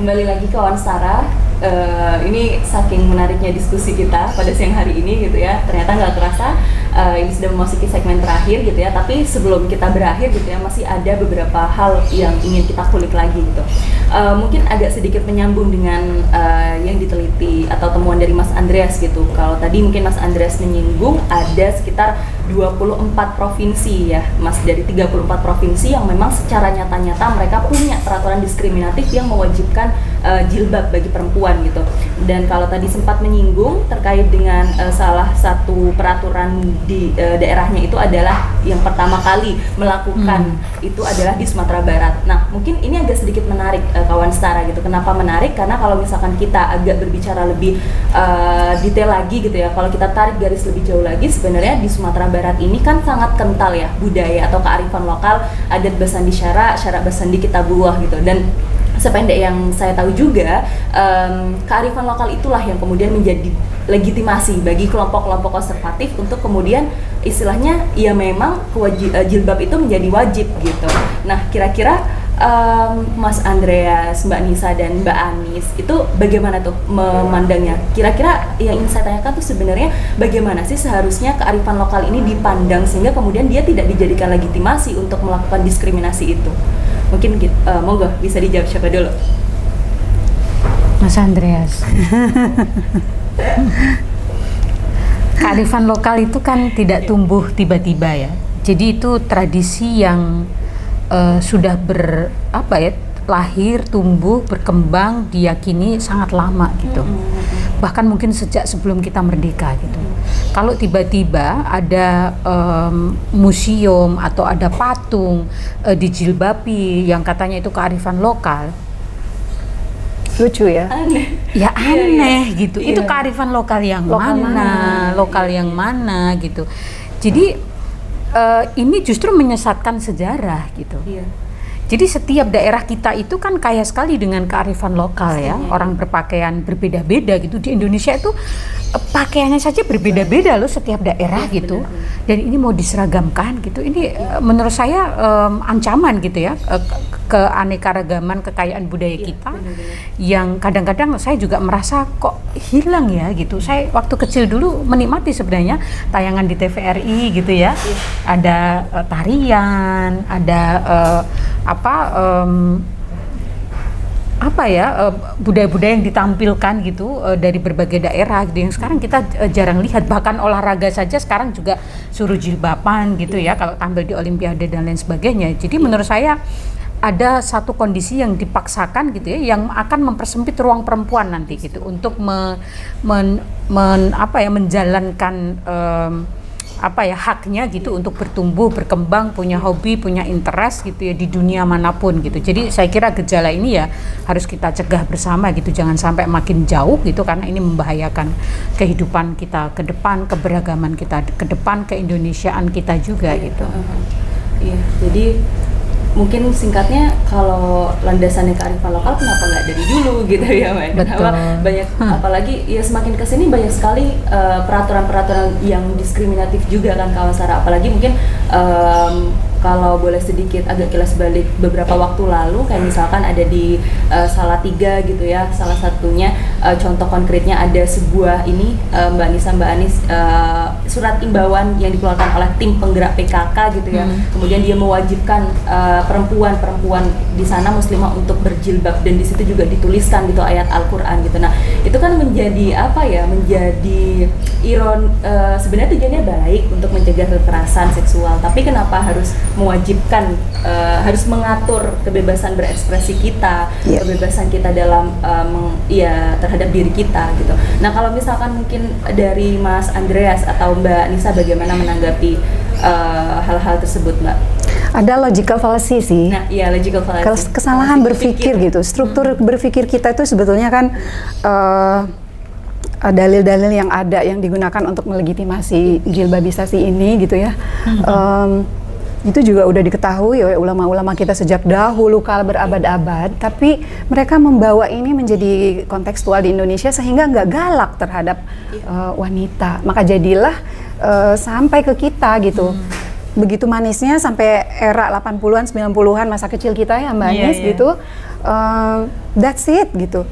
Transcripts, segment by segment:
kembali lagi ke Wawancara. Ini saking menariknya diskusi kita pada siang hari ini gitu ya. Ternyata nggak terasa ini sudah memasuki segmen terakhir gitu ya. Tapi sebelum kita berakhir gitu ya, masih ada beberapa hal yang ingin kita kulik lagi gitu. Mungkin agak sedikit menyambung dengan yang diteliti atau temuan dari Mas Andreas gitu. Kalau tadi mungkin Mas Andreas menyinggung ada sekitar 24 provinsi ya, Mas, dari 34 provinsi yang memang secara nyata-nyata mereka punya peraturan diskriminatif yang mewajibkan jilbab bagi perempuan gitu. Dan kalau tadi sempat menyinggung terkait dengan salah satu peraturan di daerahnya itu adalah yang pertama kali melakukan itu adalah di Sumatera Barat. Nah, mungkin ini agak sedikit menarik kawan setara gitu. Kenapa menarik? Karena kalau misalkan kita agak berbicara lebih detail lagi gitu ya, kalau kita tarik garis lebih jauh lagi, sebenarnya di Sumatera Barat ini kan sangat kental ya budaya atau kearifan lokal, adat Basandi Syara, Syara Basandi Kitabuah gitu. Dan sependek yang saya tahu juga, kearifan lokal itulah yang kemudian menjadi legitimasi bagi kelompok-kelompok konservatif untuk kemudian istilahnya ya memang jilbab itu menjadi wajib gitu. Nah, kira-kira Mas Andreas, Mbak Nisa dan Mbak Anis itu bagaimana tuh memandangnya? Kira-kira yang ingin saya tanyakan tuh sebenarnya bagaimana sih seharusnya kearifan lokal ini dipandang sehingga kemudian dia tidak dijadikan legitimasi untuk melakukan diskriminasi itu? Mungkin monggo bisa dijawab siapa dulu? Mas Andreas. Kearifan lokal itu kan tidak tumbuh tiba-tiba ya. Jadi itu tradisi yang sudah lahir, tumbuh, berkembang, diyakini sangat lama gitu. Bahkan mungkin sejak sebelum kita merdeka gitu. Kalau tiba-tiba ada museum atau ada patung dijilbabi yang katanya itu kearifan lokal, lucu ya? Aneh. Ya aneh gitu. Iya. Itu kearifan lokal yang lokal yang mana gitu. Jadi ini justru menyesatkan sejarah gitu. Iya. Jadi setiap daerah kita itu kan kaya sekali dengan kearifan lokal ya. Orang berpakaian berbeda-beda gitu. Di Indonesia itu pakaiannya saja berbeda-beda loh setiap daerah gitu. Dan ini mau diseragamkan gitu. Ini menurut saya ancaman gitu ya, keanekaragaman kekayaan budaya kita. Yang kadang-kadang saya juga merasa kok hilang ya gitu. Saya waktu kecil dulu menikmati sebenarnya tayangan di TVRI gitu ya. Ada tarian, ada budaya-budaya yang ditampilkan gitu dari berbagai daerah gitu, yang sekarang kita jarang lihat. Bahkan olahraga saja sekarang juga suruh jilbaban gitu ya kalau tampil di Olimpiade dan lain sebagainya. Jadi menurut saya ada satu kondisi yang dipaksakan gitu ya, yang akan mempersempit ruang perempuan nanti gitu untuk menjalankan haknya gitu untuk bertumbuh, berkembang, punya hobi, punya interest gitu ya di dunia manapun gitu. Jadi saya kira gejala ini ya harus kita cegah bersama gitu, jangan sampai makin jauh gitu, karena ini membahayakan kehidupan kita ke depan, keberagaman kita ke depan, keindonesiaan kita juga gitu. Iya, jadi mungkin singkatnya kalau landasannya kearifan lokal kenapa nggak dari dulu gitu ya Mbak? Betul. Banyak apalagi ya semakin kesini banyak sekali peraturan-peraturan yang diskriminatif juga kan kawan Sarah, apalagi mungkin kalau boleh sedikit agak kilas balik beberapa waktu lalu, kayak misalkan ada di Salatiga gitu ya, salah satunya contoh konkretnya ada sebuah ini Mbak Nisa, Mbak Anis, surat imbauan yang dikeluarkan oleh tim penggerak PKK gitu ya. Kemudian dia mewajibkan perempuan di sana muslimah untuk berjilbab, dan di situ juga dituliskan gitu ayat Al-Qur'an gitu. Nah, itu kan menjadi menjadi sebenarnya tujuannya baik untuk mencegah kekerasan seksual, tapi kenapa harus mewajibkan, harus mengatur kebebasan berekspresi kita, kebebasan kita dalam terhadap diri kita gitu. Nah, kalau misalkan mungkin dari Mas Andreas atau Mbak Nisa bagaimana menanggapi hal-hal tersebut, Mbak? Ada logical fallacy sih. Nah, iya, logical fallacy. Kesalahan berpikir gitu. Struktur berpikir kita itu sebetulnya kan dalil-dalil yang ada yang digunakan untuk melegitimasi jilbabisasi ini gitu ya. Itu juga udah diketahui oleh ulama-ulama kita sejak dahulu kala berabad-abad, tapi mereka membawa ini menjadi kontekstual di Indonesia sehingga nggak galak terhadap wanita. Maka jadilah sampai ke kita gitu. begitu manisnya sampai era 80-an, 90-an masa kecil kita ya Mbak Anies gitu. That's it gitu.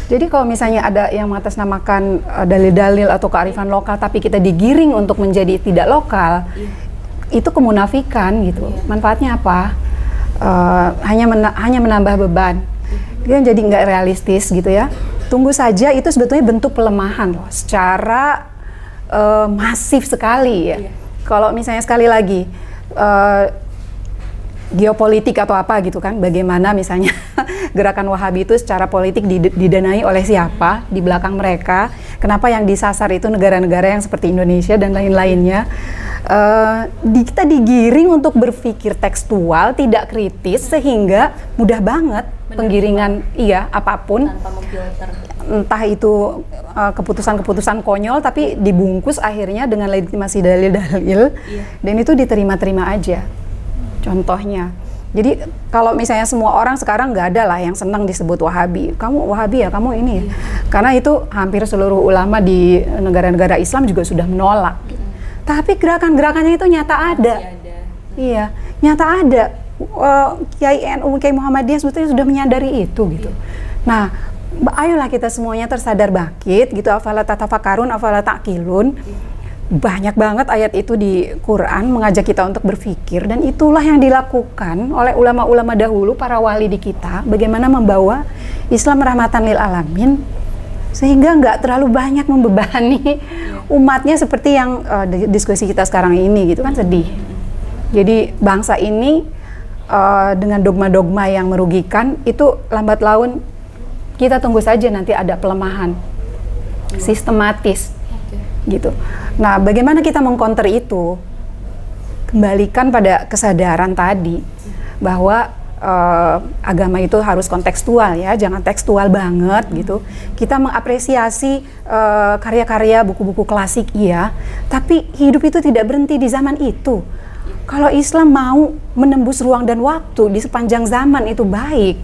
Jadi kalau misalnya ada yang mengatasnamakan dalil-dalil atau kearifan lokal tapi kita digiring untuk menjadi tidak lokal, itu kemunafikan gitu. Manfaatnya apa? Hanya menambah beban. Dia jadi nggak realistis gitu ya. Tunggu saja, itu sebetulnya bentuk pelemahan loh, secara masif sekali ya. Kalau misalnya sekali lagi geopolitik atau apa gitu kan, bagaimana misalnya gerakan Wahabi itu secara politik didanai oleh siapa di belakang mereka, kenapa yang disasar itu negara-negara yang seperti Indonesia dan lain-lainnya. Kita digiring untuk berpikir tekstual, tidak kritis, sehingga mudah banget penggiringan apapun, tanpa memfilter. Entah itu keputusan-keputusan konyol tapi dibungkus akhirnya dengan legitimasi dalil-dalil, dan itu diterima-terima aja. Contohnya, jadi kalau misalnya semua orang sekarang nggak ada lah yang senang disebut Wahabi. Kamu Wahabi ya, kamu ini. Karena itu hampir seluruh ulama di negara-negara Islam juga sudah menolak. Tapi gerakan-gerakannya itu nyata ada. Iya, nyata ada. Kiai NU, Kiai Muhammadiyah sebetulnya sudah menyadari itu gitu. Nah, ayolah kita semuanya tersadar bangkit gitu. Afala tatafakarun, afala ta'qilun. Banyak banget ayat itu di Quran mengajak kita untuk berpikir, dan itulah yang dilakukan oleh ulama-ulama dahulu, para wali di kita, bagaimana membawa Islam rahmatan lil alamin sehingga nggak terlalu banyak membebani umatnya seperti yang diskusi kita sekarang ini gitu kan. Sedih. Jadi bangsa ini dengan dogma-dogma yang merugikan itu lambat laun kita tunggu saja nanti ada pelemahan sistematis gitu. Nah, bagaimana kita mengcounter itu? Kembalikan pada kesadaran tadi bahwa agama itu harus kontekstual ya, jangan tekstual banget gitu. Kita mengapresiasi karya-karya buku-buku klasik tapi hidup itu tidak berhenti di zaman itu. Kalau Islam mau menembus ruang dan waktu di sepanjang zaman itu baik.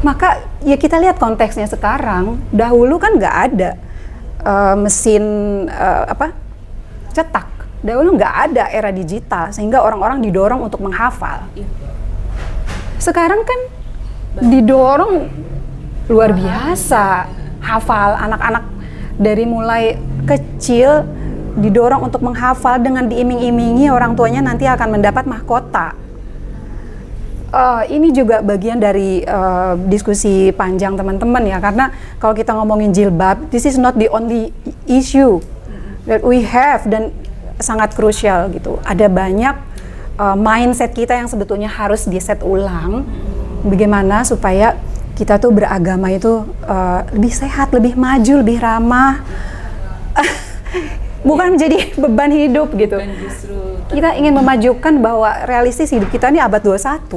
Maka ya kita lihat konteksnya sekarang. Dahulu kan nggak ada mesin cetak. Dahulu nggak ada era digital sehingga orang-orang didorong untuk menghafal. Sekarang kan didorong luar biasa, hafal. Anak-anak dari mulai kecil didorong untuk menghafal dengan diiming-imingi orang tuanya nanti akan mendapat mahkota. Ini juga bagian dari diskusi panjang teman-teman ya, karena kalau kita ngomongin jilbab, this is not the only issue that we have dan sangat krusial gitu. Ada banyak mindset kita yang sebetulnya harus di-set ulang, bagaimana supaya kita tuh beragama itu lebih sehat, lebih maju, lebih ramah, bukan menjadi beban hidup gitu. Kita ingin memajukan bahwa realistis hidup kita ini abad 21,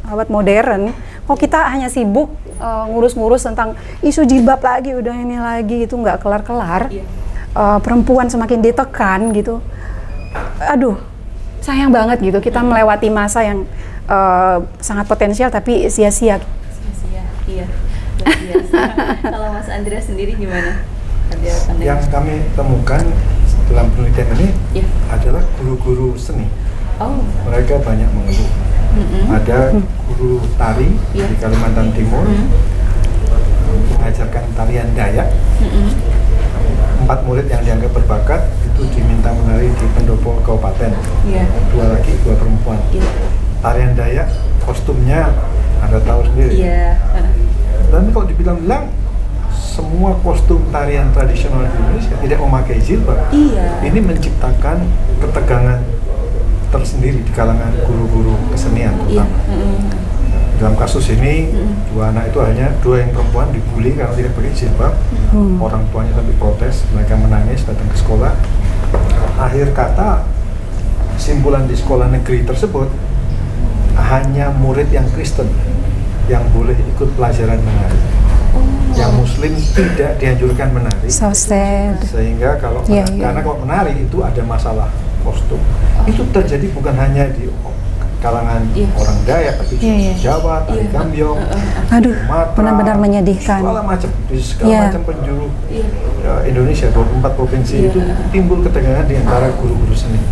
abad modern. Kok kita hanya sibuk ngurus-ngurus tentang isu jilbab lagi, udah ini lagi, itu nggak kelar-kelar. Perempuan semakin ditekan gitu. Aduh, sayang banget gitu, kita melewati masa yang sangat potensial tapi sia-sia. Iya, luar biasa. Kalau Mas Andreas sendiri gimana? Yang kami temukan dalam penelitian ini adalah guru-guru seni. Mereka banyak mengeluh. Ada guru tari di Kalimantan Timur mengajarkan tarian Dayak. 4 murid yang dianggap berbakat itu diminta menari di pendopo kabupaten. 2 laki, 2 perempuan. Tarian Dayak kostumnya Anda tahu sendiri. Dan kalau dibilang-bilang semua kostum tarian tradisional di Indonesia tidak memakai jilbab. Ini menciptakan ketegangan tersendiri di kalangan guru-guru kesenian terutama. Dalam kasus ini 2 anak itu hanya 2 yang perempuan dibully karena tidak pakai jilbab. Orang tuanya tapi protes, mereka menangis datang ke sekolah. Akhir kata kesimpulan di sekolah negeri tersebut hanya murid yang Kristen yang boleh ikut pelajaran menari. Yang Muslim tidak dianjurkan menari. So sad. Sehingga kalau karena kalau menari itu ada masalah kostum. Itu terjadi bukan hanya di kalangan orang Dayak, tapi Jawa, tari Gambyong, aduh, Sumatera, benar-benar menyedihkan. segala macam di segala macam penjuru Indonesia, 24 provinsi itu timbul ketegangan di antara guru-guru seni.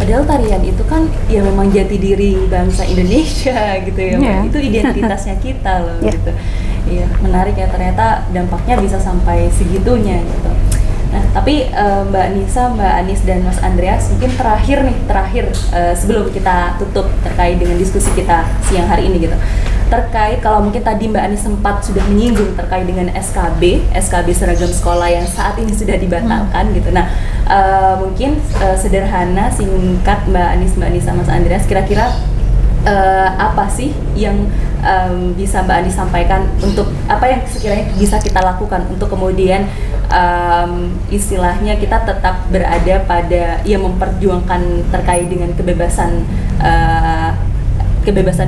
Padahal tarian itu kan ya memang jati diri bangsa Indonesia gitu ya, Mbak. Itu identitasnya kita loh gitu. Iya, menarik ya, ternyata dampaknya bisa sampai segitunya gitu. Nah, tapi Mbak Nisa, Mbak Anis, dan Mas Andreas, mungkin terakhir sebelum kita tutup terkait dengan diskusi kita siang hari ini gitu. Terkait, kalau mungkin tadi Mbak Anis sempat sudah menyinggung terkait dengan SKB seragam sekolah yang saat ini sudah dibatalkan gitu. Nah, mungkin sederhana, singkat Mbak Anis, Mbak Nisa, Mas Andreas, kira-kira apa sih yang bisa Mbak Anis sampaikan untuk apa yang sekiranya bisa kita lakukan untuk kemudian istilahnya kita tetap berada pada memperjuangkan terkait dengan kebebasan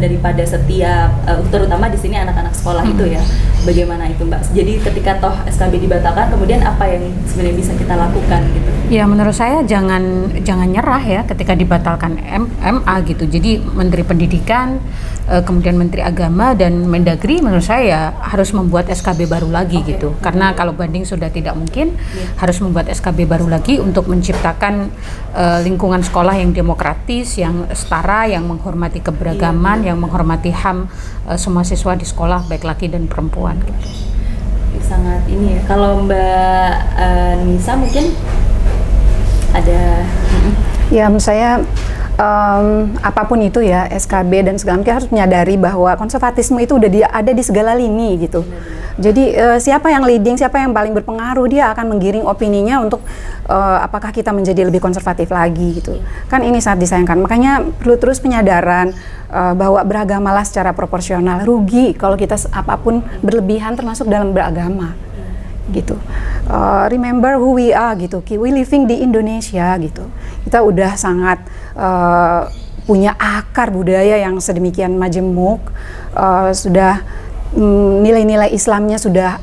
daripada setiap terutama di sini anak-anak sekolah itu ya. Bagaimana itu, Mbak? Jadi ketika toh SKB dibatalkan, kemudian apa yang sebenarnya bisa kita lakukan gitu? Ya, menurut saya jangan nyerah ya ketika dibatalkan MA gitu. Jadi Menteri Pendidikan, kemudian Menteri Agama dan Mendagri menurut saya harus membuat SKB baru lagi gitu. Karena kalau banding sudah tidak mungkin, harus membuat SKB baru lagi untuk menciptakan lingkungan sekolah yang demokratis, yang setara, yang menghormati keberagaman, yang menghormati HAM semua siswa di sekolah baik laki dan perempuan gitu. Sangat ini ya. Kalau Mbak Nisa mungkin ada Ya, menurut saya apapun itu ya, SKB dan segala macam, harus menyadari bahwa konservatisme itu udah ada di segala lini gitu. Jadi siapa yang leading, siapa yang paling berpengaruh, dia akan menggiring opininya untuk apakah kita menjadi lebih konservatif lagi gitu. Kan ini sangat disayangkan. Makanya perlu terus penyadaran bahwa beragamalah secara proporsional. Rugi kalau kita apapun berlebihan, termasuk dalam beragama gitu. Remember who we are gitu. We living di Indonesia gitu. Kita udah sangat punya akar budaya yang sedemikian majemuk, sudah nilai-nilai Islamnya sudah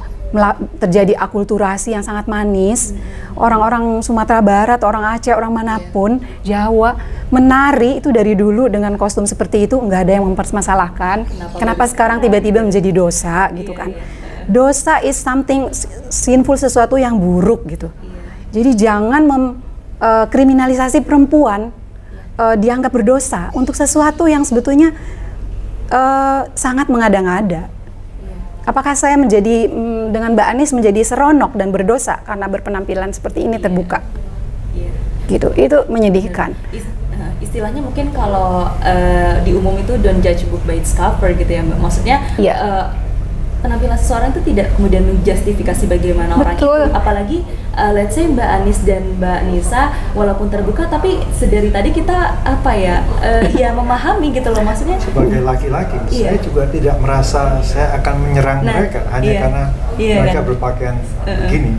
terjadi akulturasi yang sangat manis. Orang-orang Sumatera Barat, orang Aceh, orang manapun, Jawa, menari itu dari dulu dengan kostum seperti itu nggak ada yang mempermasalahkan. Kenapa sekarang tiba-tiba menjadi dosa gitu kan? Dosa is something sinful, sesuatu yang buruk gitu. Jadi jangan kriminalisasi perempuan dianggap berdosa untuk sesuatu yang sebetulnya sangat mengada-ngada. Apakah saya menjadi dengan Mbak Anis menjadi seronok dan berdosa karena berpenampilan seperti ini terbuka? Gitu, itu menyedihkan. Istilahnya mungkin kalau di umum itu don't judge book by its cover gitu ya, Mbak. Maksudnya penampilan seseorang itu tidak kemudian menjustifikasi bagaimana orang itu. Apalagi let's say Mbak Anis dan Mbak Nisa walaupun terbuka, tapi sedari tadi kita ya memahami gitu loh, maksudnya sebagai laki-laki saya juga tidak merasa saya akan menyerang mereka hanya karena mereka berpakaian begini.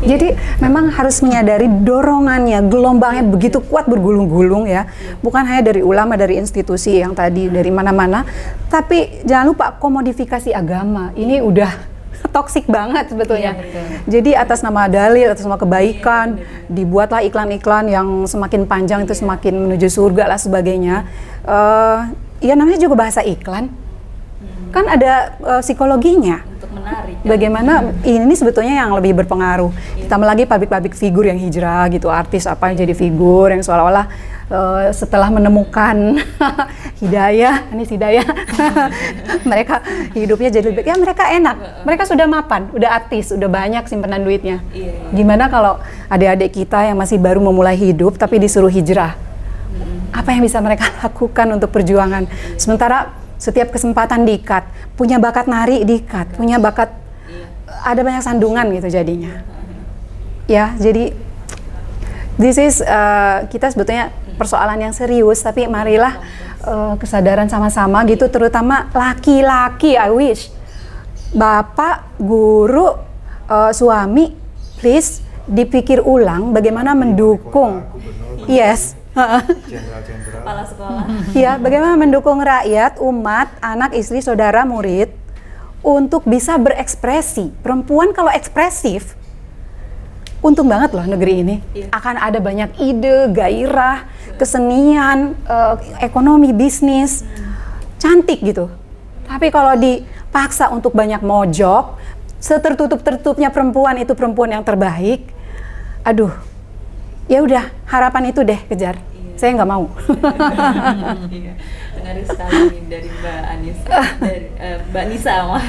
Jadi memang harus menyadari dorongannya, gelombangnya begitu kuat bergulung-gulung ya. Bukan hanya dari ulama, dari institusi yang tadi dari mana-mana, tapi jangan lupa komodifikasi agama. Ini udah toksik banget sebetulnya. Jadi atas nama dalil, atas nama kebaikan, dibuatlah iklan-iklan yang semakin panjang itu semakin menuju surga lah sebagainya. Ya namanya juga bahasa iklan. Kan ada psikologinya. Untuk menarik. Bagaimana ini sebetulnya yang lebih berpengaruh. Ditambah lagi public figur yang hijrah gitu, artis apa yang jadi figur yang seolah-olah setelah menemukan hidayah, mereka hidupnya jadi lebih, ya mereka enak, mereka sudah mapan, udah artis, udah banyak simpanan duitnya. Gimana kalau adik-adik kita yang masih baru memulai hidup tapi disuruh hijrah? Apa yang bisa mereka lakukan untuk perjuangan? Sementara setiap kesempatan di-cut, punya bakat nari di-cut, punya bakat, ada banyak sandungan gitu jadinya. Ya, jadi this is kita sebetulnya persoalan yang serius, tapi marilah kesadaran sama-sama gitu, terutama laki-laki. I wish bapak, guru, suami, please dipikir ulang bagaimana mendukung. Yes. Kepala sekolah. Ya, bagaimana mendukung rakyat, umat, anak, istri, saudara, murid untuk bisa berekspresi. Perempuan kalau ekspresif, untung banget loh negeri ini. Akan ada banyak ide, gairah, kesenian, ekonomi, bisnis, cantik gitu. Tapi kalau dipaksa untuk banyak mojok, setertutup-tertutupnya perempuan itu perempuan yang terbaik, aduh, ya udah harapan itu deh kejar. Saya nggak mau. Iya, menarik sekali dari Mbak Anissa, dari Mbak Nisa malah.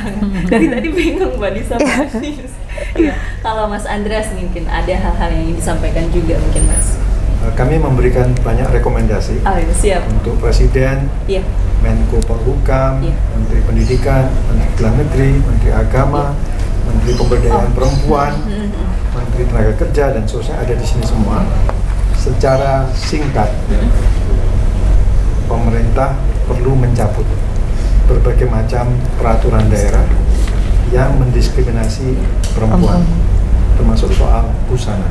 Dari tadi bingung Mbak Nisa, Mbak Anis. Iya, kalau Mas Andreas mungkin ada hal-hal yang ingin disampaikan juga mungkin Mas. Kami memberikan banyak rekomendasi Siap. untuk Presiden, Menko Polhukam, Menteri Pendidikan, Menteri Dalam Negeri, Menteri Agama, Menteri Pemberdayaan Perempuan, Menteri Tenaga Kerja dan seterusnya ada di sini semua. Secara singkat, pemerintah perlu mencabut berbagai macam peraturan daerah yang mendiskriminasi perempuan, termasuk soal busana.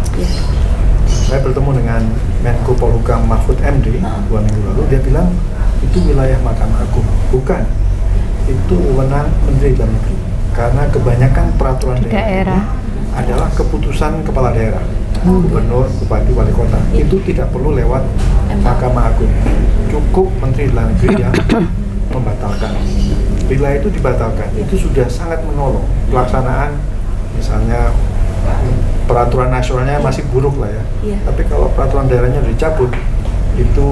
Saya bertemu dengan Menko Polhukam Mahfud MD 2 minggu lalu, dia bilang itu wilayah Mahkamah Agung, bukan, itu wewenang Menteri Dalam Negeri, karena kebanyakan peraturan daerah adalah keputusan kepala daerah, gubernur, bupati, wali kota, itu tidak perlu lewat Mahkamah Agung, cukup Menteri Dalam Negeri yang membatalkan. Bila itu dibatalkan, itu sudah sangat menolong pelaksanaan, misalnya peraturan nasionalnya masih buruk lah ya, tapi kalau peraturan daerahnya dicabut, itu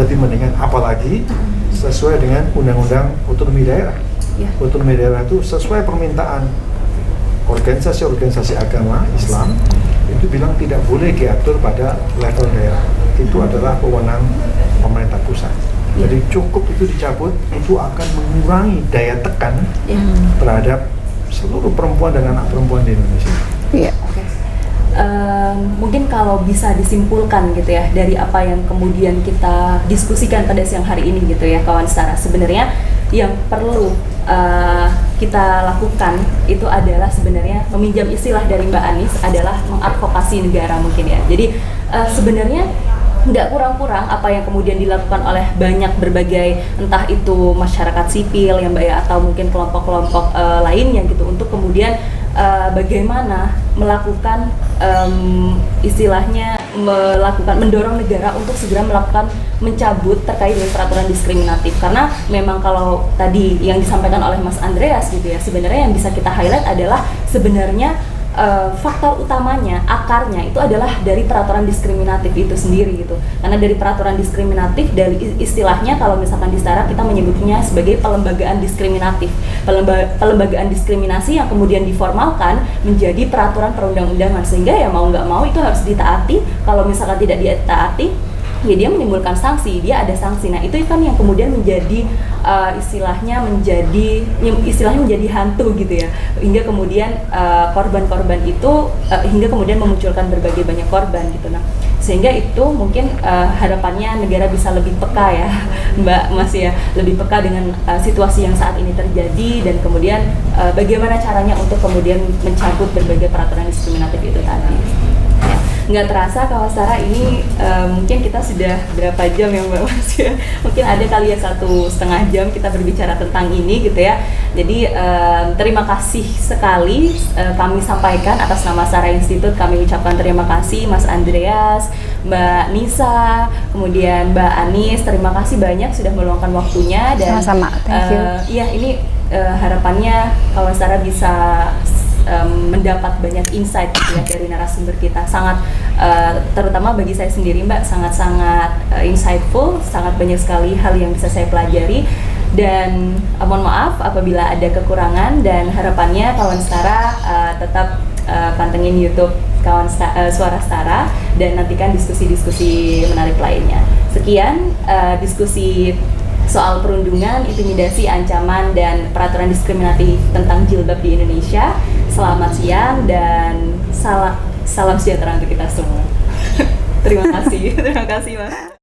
lebih mendingan, apalagi sesuai dengan Undang-Undang Otonomi Daerah. Otonomi daerah itu sesuai permintaan organisasi-organisasi agama Islam, itu bilang tidak boleh diatur pada level daerah, itu adalah wewenang pemerintah pusat. Jadi cukup itu dicabut, itu akan mengurangi daya tekan terhadap seluruh perempuan dan anak perempuan di Indonesia. Mungkin kalau bisa disimpulkan gitu ya dari apa yang kemudian kita diskusikan pada siang hari ini gitu ya kawan setara, sebenarnya yang perlu kita lakukan itu adalah sebenarnya meminjam istilah dari Mbak Anis adalah mengadvokasi negara mungkin ya. Jadi sebenarnya nggak kurang-kurang apa yang kemudian dilakukan oleh banyak berbagai entah itu masyarakat sipil ya Mbak ya, atau mungkin kelompok-kelompok lainnya gitu untuk kemudian bagaimana melakukan istilahnya mendorong negara untuk segera melakukan mencabut terkait dengan peraturan diskriminatif, karena memang kalau tadi yang disampaikan oleh Mas Andreas gitu ya, sebenarnya yang bisa kita highlight adalah sebenarnya faktor utamanya, akarnya itu adalah dari peraturan diskriminatif itu sendiri gitu. Karena dari peraturan diskriminatif, dari istilahnya kalau misalkan di Setara kita menyebutnya sebagai pelembagaan diskriminatif, pelembagaan diskriminasi yang kemudian diformalkan menjadi peraturan perundang-undangan, sehingga ya mau nggak mau itu harus ditaati. Kalau misalkan tidak ditaati, ya dia menimbulkan sanksi, dia ada sanksi. Nah itu kan yang kemudian menjadi istilahnya menjadi hantu gitu ya, hingga kemudian korban-korban itu hingga kemudian memunculkan berbagai banyak korban gitu. Nah sehingga itu mungkin harapannya negara bisa lebih peka ya Mbak Mas ya, lebih peka dengan situasi yang saat ini terjadi, dan kemudian bagaimana caranya untuk kemudian mencabut berbagai peraturan diskriminatif itu tadi. Nggak terasa kawan Setara ini mungkin kita sudah berapa jam ya Mbak Mas ya, mungkin ada kali ya 1,5 jam kita berbicara tentang ini gitu ya. Jadi terima kasih sekali kami sampaikan atas nama Setara Institute, kami ucapkan terima kasih Mas Andreas, Mbak Nisa, kemudian Mbak Anis, terima kasih banyak sudah meluangkan waktunya. Dan sama-sama, thank you. Iya ini harapannya kawan Setara bisa mendapat banyak insight gitu ya dari narasumber kita, sangat terutama bagi saya sendiri Mbak, sangat-sangat insightful, sangat banyak sekali hal yang bisa saya pelajari, dan mohon maaf apabila ada kekurangan, dan harapannya kawan Setara tetap pantengin YouTube Suara Setara dan nantikan diskusi-diskusi menarik lainnya. Sekian diskusi soal perundungan, intimidasi, ancaman, dan peraturan diskriminatif tentang jilbab di Indonesia. Selamat siang dan salam sejahtera untuk kita semua. Terima kasih Mas.